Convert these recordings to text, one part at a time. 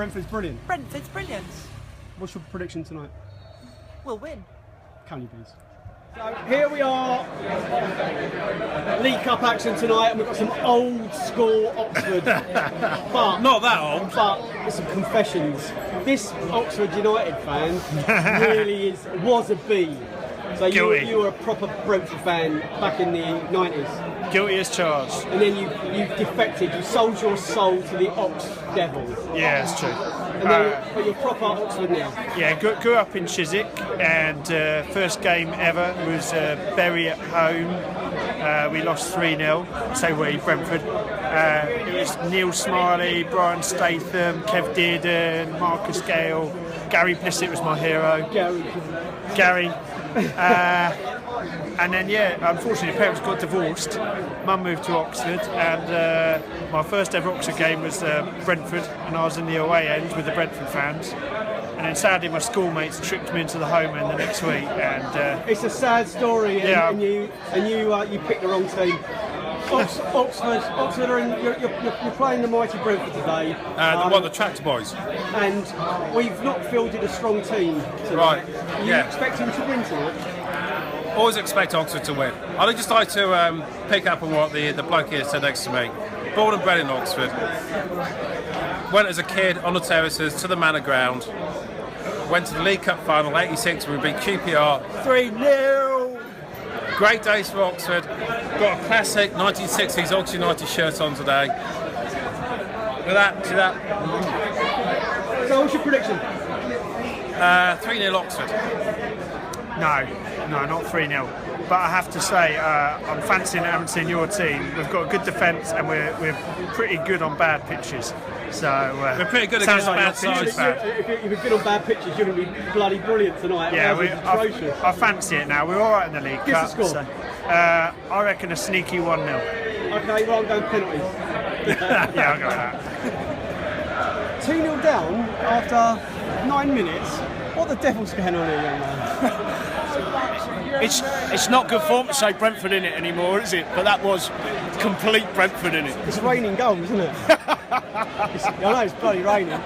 Brentford's brilliant. Brentford's brilliant. What's your prediction tonight? We'll win. Can you please? So here we are, League Cup action tonight, and we've got some old school Oxford, but not that old. But some confessions. This Oxford United fan really was a B. So you were a proper Brentford fan back in the 90s. Guilty as charged. And then you defected. You sold your soul to the Ox Devils. Yeah, it's true. But you're proper Oxford now. Yeah, grew up in Chiswick, and first game ever was Bury at home. We lost 3-0. So we, Brentford. It was Neil Smiley, Brian Statham, Kev Dearden, Marcus Gale, Gary Blissett was my hero. Gary. And then, unfortunately, parents got divorced. Mum moved to Oxford, and my first ever Oxford game was Brentford, and I was in the away end with the Brentford fans. And then, sadly, my schoolmates tricked me into the home end the next week. And it's a sad story, and you picked the wrong team. Oxford are in, you're playing the mighty Brentford today. The tractor boys. And we've not fielded a strong team tonight. Right. Are you expecting to win tonight? Always expect Oxford to win. I'd just like to pick up on what the bloke here said next to me. Born and bred in Oxford. Went as a kid on the terraces to the Manor Ground. Went to the League Cup final '86 when we beat QPR 3-0. Great days for Oxford. Got a classic 1960s Oxford United shirt on today. Look at that, see that? So what's your prediction? 3-0 Oxford. No, not 3-0. But I have to say, I'm fancying having your team. We've got a good defence, and we're pretty good on bad pitches. So we're pretty good against bad pitches. If you're good on bad pitches, you're going to be bloody brilliant tonight. Yeah, I fancy it now. We're all right in the League Cup. Guess the score. So, I reckon a sneaky 1-0. Okay, well, I'm going penalties. Yeah, I'll go with that. 2-0 down after 9 minutes. What the devil's going on here, young man? It's not good form to say Brentford in it anymore, is it? But that was complete Brentford in it. It's raining goals, isn't it? I know it's bloody raining.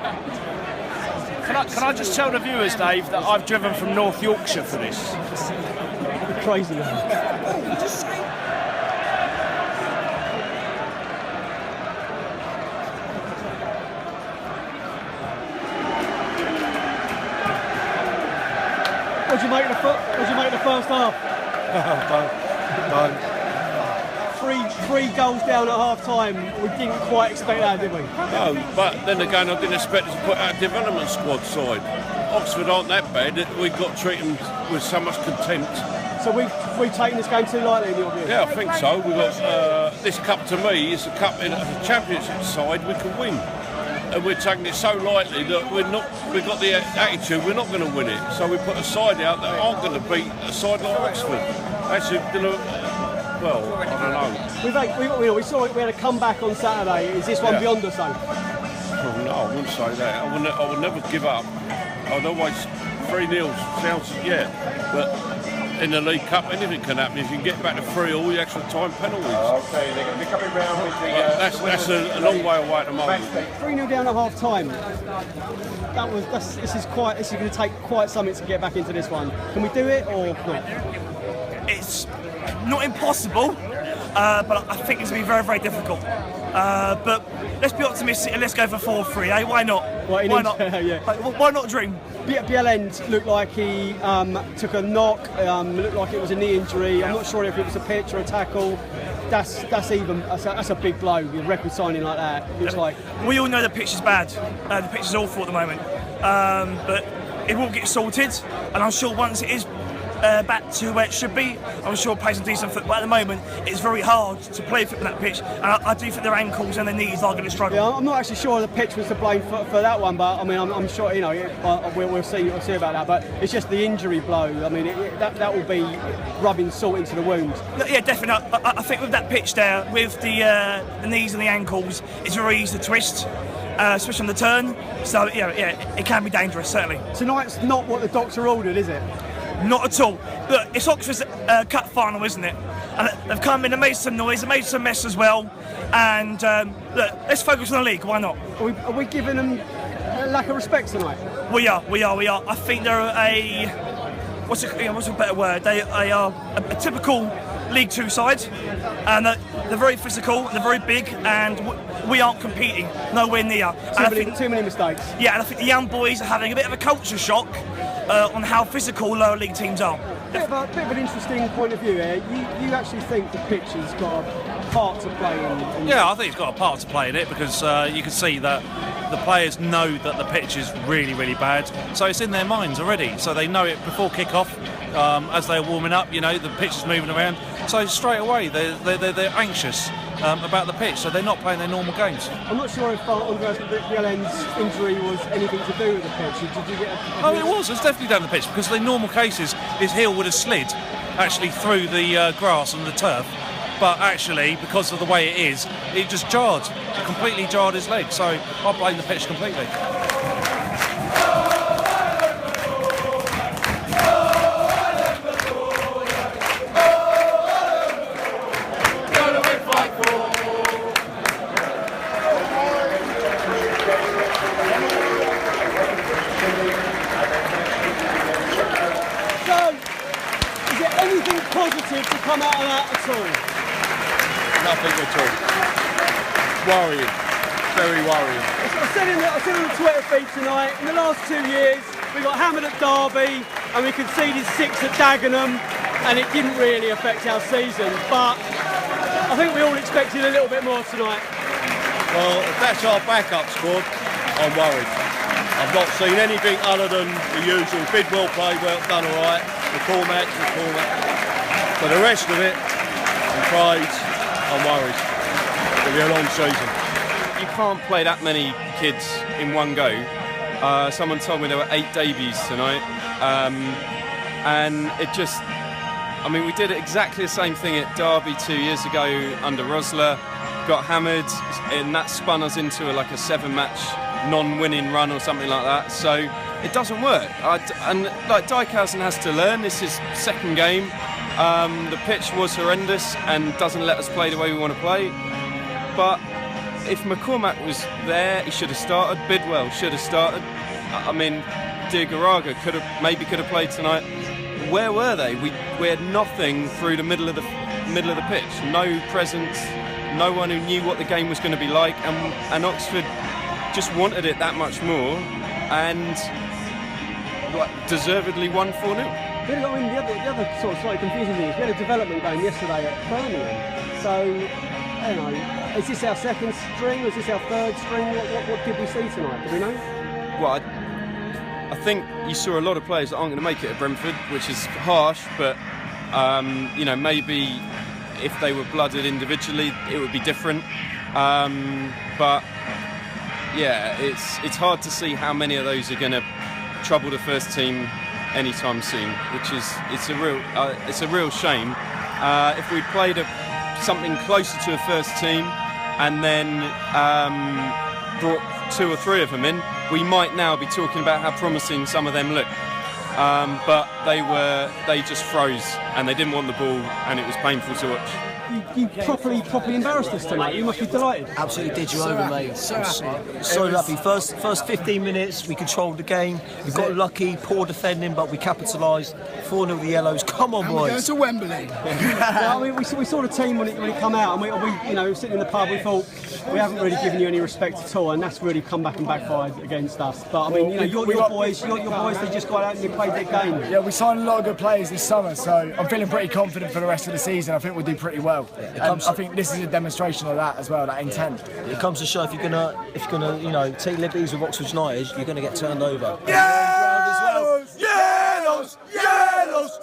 Can I just tell the viewers, Dave, that I've driven from North Yorkshire for this? You're crazy, man. Just say. What did you make the first half? Three goals down at half time. We didn't quite expect that, did we? No, but then again, I didn't expect us to put our development squad side. Oxford aren't that bad. We've got to treat them with so much contempt. So we've taken this game too lightly in your view? Yeah, I think so. We've got this cup to me is a cup in a championship side we can win. And we're taking it so lightly that we've got the attitude we're not going to win it. So we put a side out that aren't going to beat a side like Oxford. Actually, well, I don't know. We saw it. We had a comeback on Saturday. Is this one beyond us though? Oh, no, I wouldn't say that. I would never give up. I'd always 3-0 sounds but in the League Cup, anything can happen. If you can get back to 3 all the extra time penalties. Okay, they're going to be coming round with the... That's a long way away at the moment. 3-0 down at half time. This is going to take quite something to get back into this one. Can we do it or not? It's not impossible, but I think it's going to be very, very difficult. But let's be optimistic and let's go for 4-3, eh? Why not? Why not? Yeah. Why not dream? Bielend looked like he took a knock, looked like it was a knee injury. I'm not sure if it was a pitch or a tackle. That's a big blow with a record signing like that. Looks like. We all know the pitch is bad. The pitch is awful at the moment. But it will get sorted, and I'm sure once it is back to where it should be, I'm sure play some decent football. At the moment, it's very hard to play football on that pitch, and I do think their ankles and their knees are going to struggle. Yeah, I'm not actually sure the pitch was to blame for that one, but I mean, I'm sure we'll see about that. But it's just the injury blow. I mean, that will be rubbing salt into the wound. Yeah, definitely. I think with that pitch there, with the knees and the ankles, it's very easy to twist. Especially on the turn, so yeah, it can be dangerous, certainly. Tonight's not what the doctor ordered, is it? Not at all. Look, it's Oxford's cup final, isn't it? And they've come in and made some noise, they made some mess as well. And look, let's focus on the league. Why not? Are we giving them lack of respect tonight? We are. I think they're what's a better word? They are a typical League Two side, and they're very physical, they're very big, and we aren't competing, nowhere near. Too many mistakes. Yeah, and I think the young boys are having a bit of a culture shock on how physical lower league teams are. Bit of an interesting point of view here. You actually think the pitch has got a part to play in? Yeah, I think it's got a part to play in it, because you can see that the players know that the pitch is really, really bad, so it's in their minds already. So they know it before kick-off, as they're warming up. You know, the pitch is moving around, so straight away they're anxious about the pitch, so they're not playing their normal games. I'm not sure if Andreas Bielen's injury was anything to do with the pitch. Did you get Oh, it was. It's definitely down the pitch, because in normal cases his heel would have slid actually through the grass and the turf. But actually, because of the way it is, it just jarred. It completely jarred his leg. So I blame the pitch completely. So, is there anything positive to come out of that at all? Nothing at all. Worrying. Very worrying. I said on the Twitter feed tonight, in the last 2 years, we got hammered at Derby and we conceded 6 at Dagenham, and it didn't really affect our season. But I think we all expected a little bit more tonight. Well, if that's our backup squad, I'm worried. I've not seen anything other than the usual. Bidwell played well, done all right. McCormack. But the rest of it, I'm afraid, I'm worried. It'll be a long season. You can't play that many kids in one go. Someone told me there were 8 debuts tonight, and it just, I mean, we did exactly the same thing at Derby 2 years ago under Rosler, got hammered, and that spun us into like a 7-match non-winning run or something like that. So it doesn't work. And like Dijkhuizen has to learn. This is second game. The pitch was horrendous and doesn't let us play the way we want to play. But if McCormack was there, he should have started. Bidwell should have started. I mean, Diagaraga could have played tonight. Where were they? We had nothing through the middle of the pitch. No presence. No one who knew what the game was going to be like. And Oxford just wanted it that much more, and deservedly won 4-0. I mean, the other sort of slightly confusing thing is we had a development game yesterday at Birmingham. So, I don't know, is this our second string? Is this our third string? What did we see tonight? Do we know? Well, I think you saw a lot of players that aren't going to make it at Brentford, which is harsh, but you know, maybe if they were blooded individually, it would be different. But yeah, it's hard to see how many of those are going to trouble the first team anytime soon, which is it's a real shame. If we'd played something closer to a first team and then brought 2 or 3 of them in, we might now be talking about how promising some of them look. But they just froze and they didn't want the ball, and it was painful to watch. You properly embarrassed us tonight. You must be delighted. Absolutely did you over, mate. So lucky. First 15 minutes, we controlled the game. We got lucky, poor defending, but we capitalised. 4-0 the Yellows. Come on, boys. Going to Wembley. Yeah, I mean, we saw the team when it come out, and we you know, sitting in the pub, we thought we haven't really given you any respect at all, and that's really come back and backfired against us. But I mean, you know, your boys, they just got out and they played their game. Yeah, we signed a lot of good players this summer, so I'm feeling pretty confident for the rest of the season. I think we'll do pretty well. I think this is a demonstration of that as well, that intent. It comes to show if you're gonna, you know, take liberties with Oxford United, you're gonna get turned over. Yellows! Yellows! Yellows!